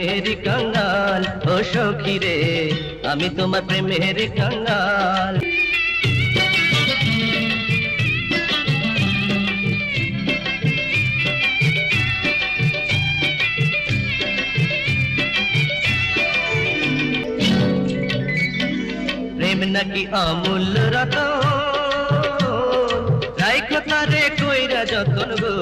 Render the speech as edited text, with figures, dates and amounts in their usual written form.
প্রেমের কাঙ্গাল, ও সখী রে আমি তোমার প্রেমের কাঙ্গাল। প্রেম নাকি অমূল্য রতন, রাইখো তারে কইরা যতন গো।